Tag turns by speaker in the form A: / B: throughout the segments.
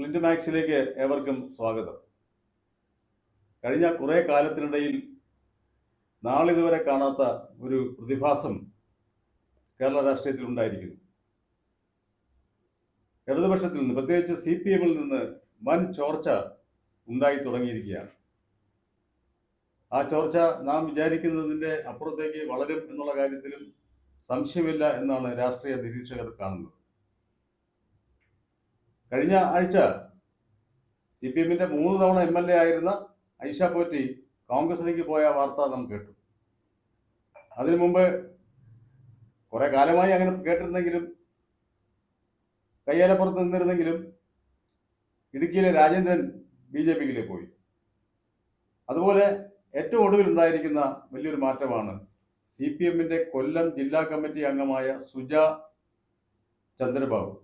A: Clint മാക്സിലേക്ക് ഏവർക്കും സ്വാഗതം. കഴിഞ്ഞ കുറെ കാലത്തിനിടയിൽ നാളിതുവരെ കാണാത്ത ഒരു പ്രതിഭാസം കേരള രാഷ്ട്രീയത്തിൽ ഉണ്ടായിരിക്കുന്നു. ഇടതുപക്ഷത്തിൽ നിന്ന്, പ്രത്യേകിച്ച് CPM-ൽ നിന്ന് വൻ ചോർച്ച ഉണ്ടായി തുടങ്ങിയിരിക്കുകയാണ്. ആ ചോർച്ച നാം വിചാരിക്കുന്നതിന്റെ അപ്പുറത്തേക്ക് വളരും എന്നുള്ള കാര്യത്തിലും സംശയമില്ല എന്നാണ് രാഷ്ട്രീയ നിരീക്ഷകർ കാണുന്നത്. കഴിഞ്ഞ ആഴ്ച CPM-ന്റെ 3 തവണ MLA ആയിരുന്ന ഐഷ പോറ്റി കോൺഗ്രസിലേക്ക് പോയ വാർത്ത നാം കേട്ടു. അതിനു മുമ്പ് കുറെ കാലമായി അങ്ങനെ കേട്ടിരുന്നെങ്കിലും കയ്യേലപ്പുറത്ത് നിന്നിരുന്നെങ്കിലും ഇടുക്കിയിലെ രാജേന്ദ്രൻ BJP-യിലേക്ക് പോയി. അതുപോലെ ഏറ്റവും ഒടുവിൽ ഉണ്ടായിരിക്കുന്ന വലിയൊരു മാറ്റമാണ് CPM-ന്റെ കൊല്ലം ജില്ലാ കമ്മിറ്റി അംഗമായ സുജ ചന്ദ്രബാബു.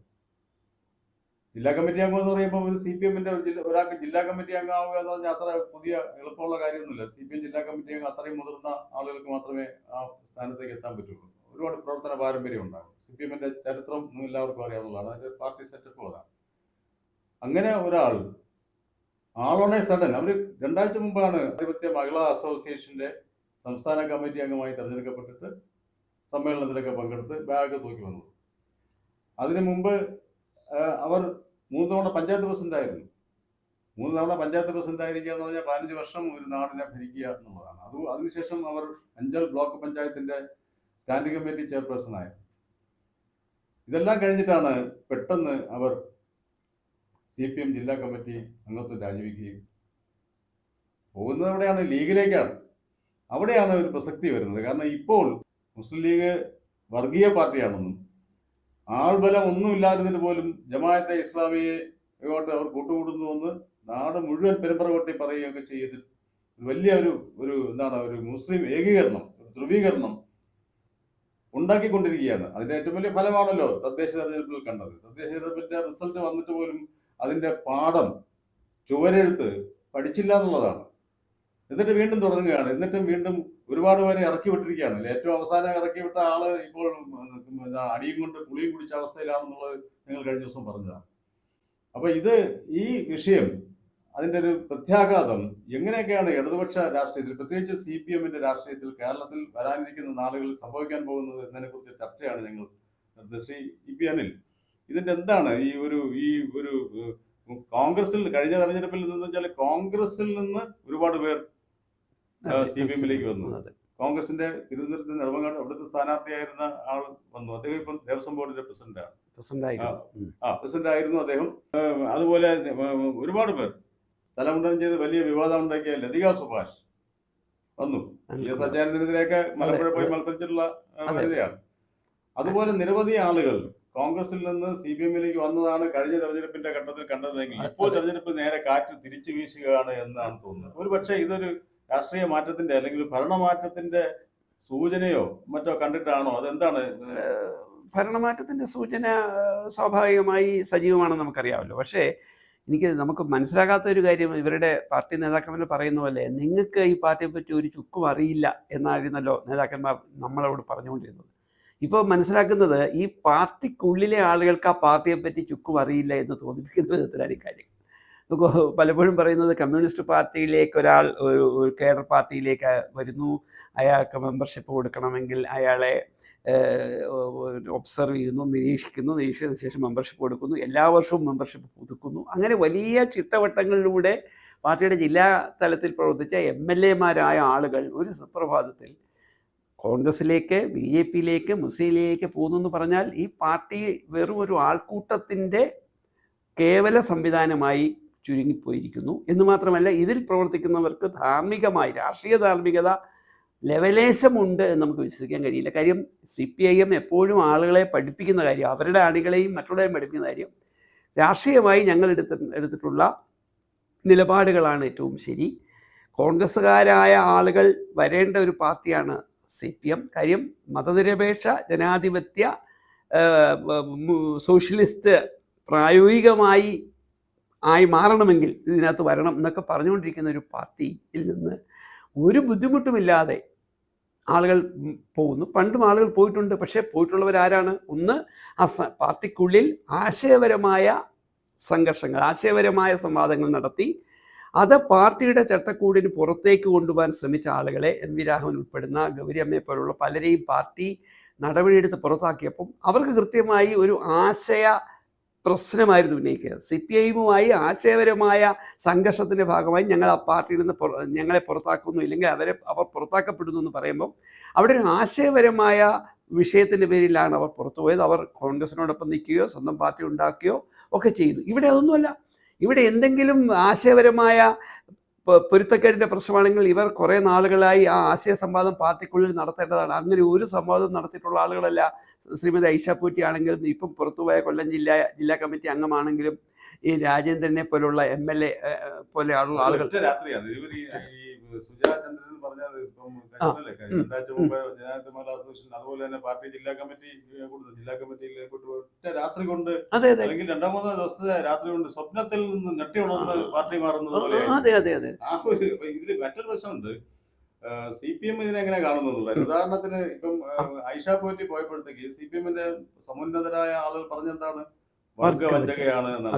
A: ജില്ലാ കമ്മിറ്റി അംഗം എന്ന് പറയുമ്പോൾ ഒരു CPM-ന്റെ ഒരാൾക്ക് ജില്ലാ കമ്മിറ്റി അംഗമാവുക എന്ന് പറഞ്ഞാൽ അത്ര പുതിയ എളുപ്പമുള്ള കാര്യമൊന്നുമില്ല. CPM ജില്ലാ കമ്മിറ്റി അംഗം അത്രയും മുതിർന്ന ആളുകൾക്ക് മാത്രമേ ആ സ്ഥാനത്തേക്ക് എത്താൻ പറ്റുള്ളൂ. ഒരുപാട് പ്രവർത്തന പാരമ്പര്യം ഉണ്ടാകും. CPM-ന്റെ ചരിത്രം എല്ലാവർക്കും അറിയാവുന്നതാണ്. അതിന്റെ പാർട്ടി സെറ്റപ്പ് അതാണ്. അങ്ങനെ ഒരാൾ ആളോണെ സഡൻ, അവർ 2 ആഴ്ച മുമ്പാണ് ആധിപത്യ മഹിളാ അസോസിയേഷന്റെ സംസ്ഥാന കമ്മിറ്റി അംഗമായി തെരഞ്ഞെടുക്കപ്പെട്ടിട്ട് സമ്മേളനത്തിലൊക്കെ പങ്കെടുത്ത് ബാഗ് തൂക്കി വന്നത്. അതിനു മുമ്പ് അവർ 3 തവണ പഞ്ചായത്ത് പ്രസിഡന്റ് ആയിരുന്നു. 3 തവണ പഞ്ചായത്ത് പ്രസിഡന്റ് ആയിരിക്കുക എന്ന് പറഞ്ഞാൽ 15 വർഷം ഒരു നാടിനെ ഭരിക്കുക എന്നുള്ളതാണ്. അതിനുശേഷം അവർ അഞ്ചൽ ബ്ലോക്ക് പഞ്ചായത്തിന്റെ സ്റ്റാൻഡിംഗ് കമ്മിറ്റി ചെയർപേഴ്സൺ ആയിരുന്നു. ഇതെല്ലാം കഴിഞ്ഞിട്ടാണ് പെട്ടെന്ന് അവർ CPM ജില്ലാ കമ്മിറ്റി അംഗത്വം രാജിവെക്കുകയും പോകുന്നത് എവിടെയാണ്? ലീഗിലേക്കാണ്. അവിടെയാണ് ഒരു പ്രസക്തി വരുന്നത്. കാരണം ഇപ്പോൾ മുസ്ലിം ലീഗ് വർഗീയ പാർട്ടിയാണെന്നും ആൾബലം ഒന്നുമില്ലാതിരുന്നിട്ട് പോലും ജമാഅത്തെ ഇസ്ലാമിയോട്ട് അവർ കൂട്ടുകൂടുന്നുവെന്ന് നാട് മുഴുവൻ പെരുമ്പറ കൊട്ടി പറയുകയൊക്കെ ചെയ്ത് വലിയ ഒരു മുസ്ലിം ഏകീകരണം, ധ്രുവീകരണം ഉണ്ടാക്കിക്കൊണ്ടിരിക്കുകയാണ്. അതിന്റെ ഏറ്റവും വലിയ ഫലമാണല്ലോ തദ്ദേശ തെരഞ്ഞെടുപ്പിൽ കണ്ടത്. തദ്ദേശ തെരഞ്ഞെടുപ്പിന്റെ റിസൾട്ട് വന്നിട്ട് പോലും അതിന്റെ പാഠം, ചുവരെഴുത്ത് പഠിച്ചില്ല എന്നുള്ളതാണ്. എന്നിട്ട് വീണ്ടും തുടങ്ങുകയാണ്. എന്നിട്ടും വീണ്ടും ഒരുപാട് പേരെ ഇറക്കി വിട്ടിരിക്കുകയാണ്. ഏറ്റവും അവസാനം ഇറക്കി വിട്ട ആള് ഇപ്പോൾ അടിയും കൊണ്ട് പുളിയും കുടിച്ച അവസ്ഥയിലാണെന്നുള്ളത് നിങ്ങൾ കഴിഞ്ഞ ദിവസം പറഞ്ഞതാണ്. അപ്പൊ ഈ വിഷയം, അതിന്റെ ഒരു പ്രത്യാഘാതം എങ്ങനെയൊക്കെയാണ് ഇടതുപക്ഷ രാഷ്ട്രീയത്തിൽ, പ്രത്യേകിച്ച് CPM-ന്റെ രാഷ്ട്രീയത്തിൽ കേരളത്തിൽ വരാനിരിക്കുന്ന നാളുകളിൽ സംഭവിക്കാൻ പോകുന്നത് എന്നതിനെ കുറിച്ച് ചർച്ചയാണ് ഞങ്ങൾ ശ്രീ EP അനിൽ. ഇതിന്റെ എന്താണ് ഈ ഒരു കോൺഗ്രസിൽ കഴിഞ്ഞ തെരഞ്ഞെടുപ്പിൽ നിന്ന് വെച്ചാൽ കോൺഗ്രസിൽ നിന്ന് ഒരുപാട് പേർ CPM-ലേക്ക് വന്നു. കോൺഗ്രസിന്റെ തിരുവനന്തപുരത്ത് നെടുമങ്ങാട് അവിടുത്തെ സ്ഥാനാർത്ഥിയായിരുന്ന ആൾ വന്നു. അദ്ദേഹം ഇപ്പം ദേവസ്വം ബോർഡിന്റെ പ്രസിഡന്റ് ആയിരുന്നു അദ്ദേഹം. അതുപോലെ ഒരുപാട് പേർ തലമുണ്ടനം ചെയ്ത് വലിയ വിവാദം ഉണ്ടാക്കിയ ലതിക സുഭാഷ് വന്നു. സത്യാനന്ദനെതിരെയൊക്കെ മലപ്പുഴ പോയി മത്സരിച്ചിട്ടുള്ള വനിതയാണ്. അതുപോലെ നിരവധി ആളുകൾ കോൺഗ്രസിൽ നിന്ന് CPM-ലേക്ക് വന്നതാണ് കഴിഞ്ഞ തെരഞ്ഞെടുപ്പിന്റെ ഘട്ടത്തിൽ കണ്ടതെങ്കിൽ ഇപ്പോൾ തെരഞ്ഞെടുപ്പ് നേരെ കാറ്റ് തിരിച്ചു വീശുകയാണ് എന്നാണ് തോന്നുന്നത്. ഒരു പക്ഷേ ഇതൊരു രാഷ്ട്രീയ മാറ്റത്തിന്റെ അല്ലെങ്കിൽ ഭരണമാറ്റത്തിന്റെ സൂചനയോ മറ്റോ കണ്ടിട്ടാണോ? അതെന്താണ്?
B: ഭരണമാറ്റത്തിന്റെ സൂചന സ്വാഭാവികമായി സജീവമാണെന്ന് നമുക്കറിയാമല്ലോ. പക്ഷേ നമുക്ക് മനസ്സിലാകാത്ത ഒരു കാര്യം, ഇവരുടെ പാർട്ടി നേതാക്കന്മാർ പറയുന്ന പോലെ നിങ്ങൾക്ക് ഈ പാർട്ടിയെ പറ്റി ഒരു ചുക്കും അറിയില്ല എന്നായിരുന്നല്ലോ നേതാക്കന്മാർ നമ്മളോട് പറഞ്ഞുകൊണ്ടിരുന്നത്. ഇപ്പോൾ മനസ്സിലാക്കുന്നത് ഈ പാർട്ടിക്കുള്ളിലെ ആളുകൾക്ക് ആ പാർട്ടിയെ പറ്റി ചുക്കും അറിയില്ല എന്ന് തോന്നിപ്പിക്കുന്ന വിധത്തിലാണ് ഈ കാര്യം. നമുക്ക് പലപ്പോഴും പറയുന്നത് കമ്മ്യൂണിസ്റ്റ് പാർട്ടിയിലേക്ക് ഒരാൾ ഒരു കേഡർ പാർട്ടിയിലേക്ക് വരുന്നു, അയാൾക്ക് മെമ്പർഷിപ്പ് കൊടുക്കണമെങ്കിൽ അയാളെ ഒബ്സർവ് ചെയ്യുന്നു, നിരീക്ഷിച്ചതിന് ശേഷം മെമ്പർഷിപ്പ് കൊടുക്കുന്നു, എല്ലാ വർഷവും മെമ്പർഷിപ്പ് പുതുക്കുന്നു. അങ്ങനെ വലിയ ചിട്ടവട്ടങ്ങളിലൂടെ പാർട്ടിയുടെ ജില്ലാ തലത്തിൽ പ്രവർത്തിച്ച MLA-മാരായ ആളുകൾ ഒരു സുപ്രഭാതത്തിൽ കോൺഗ്രസിലേക്ക്, BJP-യിലേക്ക്, മുസ്ലിം ലീഗിലേക്ക് പോകുന്നു എന്ന് പറഞ്ഞാൽ ഈ പാർട്ടി വെറും ഒരു ആൾക്കൂട്ടത്തിൻ്റെ കേവല സംവിധാനമായി ചുരുങ്ങിപ്പോയിരിക്കുന്നു എന്ന് മാത്രമല്ല, ഇതിൽ പ്രവർത്തിക്കുന്നവർക്ക് ധാർമ്മികമായി രാഷ്ട്രീയ ധാർമ്മികത ലെവലേശമുണ്ട് എന്ന് നമുക്ക് വിശ്വസിക്കാൻ കഴിയില്ല. കാര്യം CPIM എപ്പോഴും ആളുകളെ പഠിപ്പിക്കുന്ന കാര്യം, അവരുടെ അണികളെയും മറ്റുള്ളവരെയും പഠിപ്പിക്കുന്ന കാര്യം, രാഷ്ട്രീയമായി ഞങ്ങൾ എടുത്തിട്ടുള്ള നിലപാടുകളാണ് ഏറ്റവും ശരി. കോൺഗ്രസ്സുകാരായ ആളുകൾ വരേണ്ട ഒരു പാർട്ടിയാണ് CPM. കാര്യം മതനിരപേക്ഷ ജനാധിപത്യ സോഷ്യലിസ്റ്റ് പ്രായോഗികമായി മാറണമെങ്കിൽ ഇതിനകത്ത് വരണം എന്നൊക്കെ പറഞ്ഞുകൊണ്ടിരിക്കുന്ന ഒരു പാർട്ടിയിൽ നിന്ന് ഒരു ബുദ്ധിമുട്ടുമില്ലാതെ ആളുകൾ പോകുന്നു. പണ്ടും ആളുകൾ പോയിട്ടുണ്ട്. പക്ഷേ പോയിട്ടുള്ളവരാരാണ്? ഒന്ന്, ആ പാർട്ടിക്കുള്ളിൽ ആശയപരമായ സംഘർഷങ്ങൾ, ആശയപരമായ സംവാദങ്ങൾ നടത്തി അത് പാർട്ടിയുടെ ചട്ടക്കൂടിന് പുറത്തേക്ക് കൊണ്ടുപോകാൻ ശ്രമിച്ച ആളുകളെ എം വി രാഘവൻ ഉൾപ്പെടുന്ന ഗൗരിയമ്മയെ പോലുള്ള പലരെയും പാർട്ടി നടപടിയെടുത്ത് പുറത്താക്കിയപ്പം അവർക്ക് കൃത്യമായി ഒരു ആശയ പ്രശ്നമായിരുന്നു ഉന്നയിക്കുക. CPI-യുമായി ആശയപരമായ സംഘർഷത്തിൻ്റെ ഭാഗമായി ഞങ്ങൾ ആ പാർട്ടിയിൽ നിന്ന് ഞങ്ങളെ പുറത്താക്കുന്നു, ഇല്ലെങ്കിൽ അവർ പുറത്താക്കപ്പെടുന്നു എന്ന് പറയുമ്പം അവിടെ ഒരു ആശയപരമായ വിഷയത്തിൻ്റെ പേരിലാണ് അവർ പുറത്തുപോയത്. അവർ കോൺഗ്രസിനോടൊപ്പം നിൽക്കുകയോ സ്വന്തം പാർട്ടി ഉണ്ടാക്കുകയോ ഒക്കെ ചെയ്യുന്നു. ഇവിടെ അതൊന്നുമല്ല. ഇവിടെ എന്തെങ്കിലും ആശയപരമായ പൊരുത്തക്കേടിൻ്റെ പ്രശ്നമാണെങ്കിൽ ഇവർ കുറേ നാളുകളായി ആ ആശയ സംവാദം പാർട്ടിക്കുള്ളിൽ നടത്തേണ്ടതാണ്. അങ്ങനെ ഒരു സംവാദം നടത്തിയിട്ടുള്ള ആളുകളല്ല ശ്രീമതി ഐഷ പൂറ്റി ആണെങ്കിലും ഇപ്പം പുറത്തുപോയ കൊല്ലം ജില്ലാ കമ്മിറ്റി അംഗമാണെങ്കിലും ഈ രാജേന്ദ്രനെ പോലുള്ള MLA പോലെ ആളുകൾ
A: രാത്രിയാണ് സുജാ ചന്ദ്രൻ പറഞ്ഞത്. ഇപ്പം രണ്ടാഴ്ച മുമ്പ് ജനാധിപത്യ അസോസിയേഷൻ അതുപോലെ തന്നെ പാർട്ടി ജില്ലാ കമ്മിറ്റിയിൽ ഒറ്റ രാത്രി കൊണ്ട് അല്ലെങ്കിൽ 2-3 ദിവസത്തെ രാത്രി കൊണ്ട് സ്വപ്നത്തിൽ നിന്ന് ഞെട്ടിയുണർന്ന് പാർട്ടി മാറുന്നത് പോലെ. ആ ഒരു ഇതിൽ മറ്റൊരു പ്രശ്നമുണ്ട്. CPM ഇതിനെ എങ്ങനെ കാണുന്നുള്ളത്. ഉദാഹരണത്തിന് ഇപ്പം ഐഷ പോറ്റി പോയപ്പോഴത്തേക്ക് CPM-ന്റെ സമുന്നതരായ ആളുകൾ പറഞ്ഞെന്താണ്, വർഗവഞ്ചകയാണ് എന്നാണ്.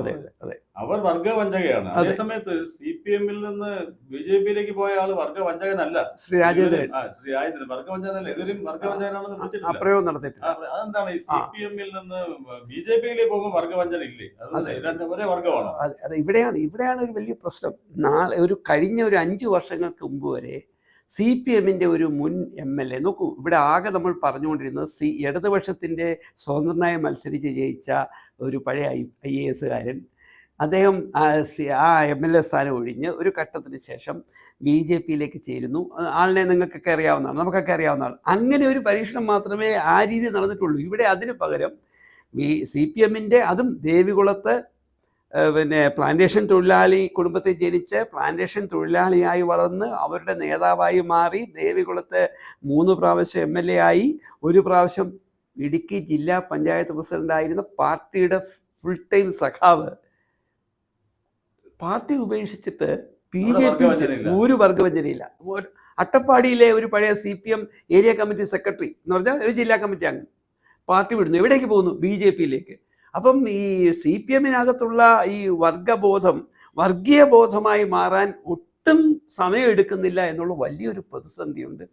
A: അവർ വർഗവഞ്ചകയാണ്. അതേസമയത്ത് CPM-ൽ നിന്ന് BJP-യിലേക്ക് പോയ ആള് വർഗവഞ്ചകനല്ല.
B: ശ്രീ രാജേന്ദ്രൻ
A: വർഗവഞ്ചകനല്ല, ഇതുവരും വർഗവഞ്ചകനാണെന്ന്
B: വിളിച്ചിട്ടില്ല.
A: അതെന്താണ് ഈ CPM-ൽ നിന്ന് BJP-യിലേക്ക് പോകുമ്പോൾ വർഗവഞ്ചന ഇല്ലേ? അത് ഒരേ വർഗമാണോ?
B: അതെ, ഇവിടെയാണ് ഒരു വലിയ പ്രശ്നം. കഴിഞ്ഞ ഒരു 5 വർഷങ്ങൾക്ക് മുമ്പ് വരെ CPM-ന്റെ ഒരു മുൻ MLA നോക്കൂ, ഇവിടെ ആകെ നമ്മൾ പറഞ്ഞുകൊണ്ടിരുന്നത് ഇടതുപക്ഷത്തിൻ്റെ സ്വതന്ത്രനായി മത്സരിച്ച് ജയിച്ച ഒരു പഴയ IAS-കാരൻ, അദ്ദേഹം ആ MLA സ്ഥാനം ഒഴിഞ്ഞ് ഒരു ഘട്ടത്തിന് ശേഷം BJP-യിലേക്ക് ചേരുന്നു. ആളിനെ നിങ്ങൾക്കൊക്കെ അറിയാവുന്നതാണ്, നമുക്കൊക്കെ അറിയാവുന്നതാണ്. അങ്ങനെ ഒരു പരീക്ഷണം മാത്രമേ ആ രീതി നടന്നിട്ടുള്ളൂ. ഇവിടെ അതിന് പകരം CPM-ന്റെ അതും ദേവികുളത്ത് പ്ലാന്റേഷൻ തൊഴിലാളി കുടുംബത്തിൽ ജനിച്ച് പ്ലാന്റേഷൻ തൊഴിലാളിയായി വളർന്ന് അവരുടെ നേതാവായി മാറി ദേവികുളത്ത് 3 പ്രാവശ്യം MLA ആയി, 1 പ്രാവശ്യം ഇടുക്കി ജില്ലാ പഞ്ചായത്ത് പ്രസിഡന്റായിരുന്ന പാർട്ടിയുടെ ഫുൾ ടൈം സഖാവ് പാർട്ടി ഉപേക്ഷിച്ചിട്ട് BJP ഒരു വർഗവഞ്ചനയില്ല. അട്ടപ്പാടിയിലെ ഒരു പഴയ CPM ഏരിയ കമ്മിറ്റി സെക്രട്ടറി എന്ന് പറഞ്ഞാൽ ഒരു ജില്ലാ കമ്മിറ്റി അംഗം പാർട്ടി വിടുന്നു. എവിടേക്ക് പോകുന്നു? BJP-യിലേക്ക്. അപ്പം ഈ CPM-നകത്തുള്ള ഈ വർഗബോധം വർഗീയ ബോധമായി മാറാൻ ഒട്ടും സമയമെടുക്കുന്നില്ല എന്നുള്ള വലിയൊരു പ്രതിസന്ധിയുണ്ട്.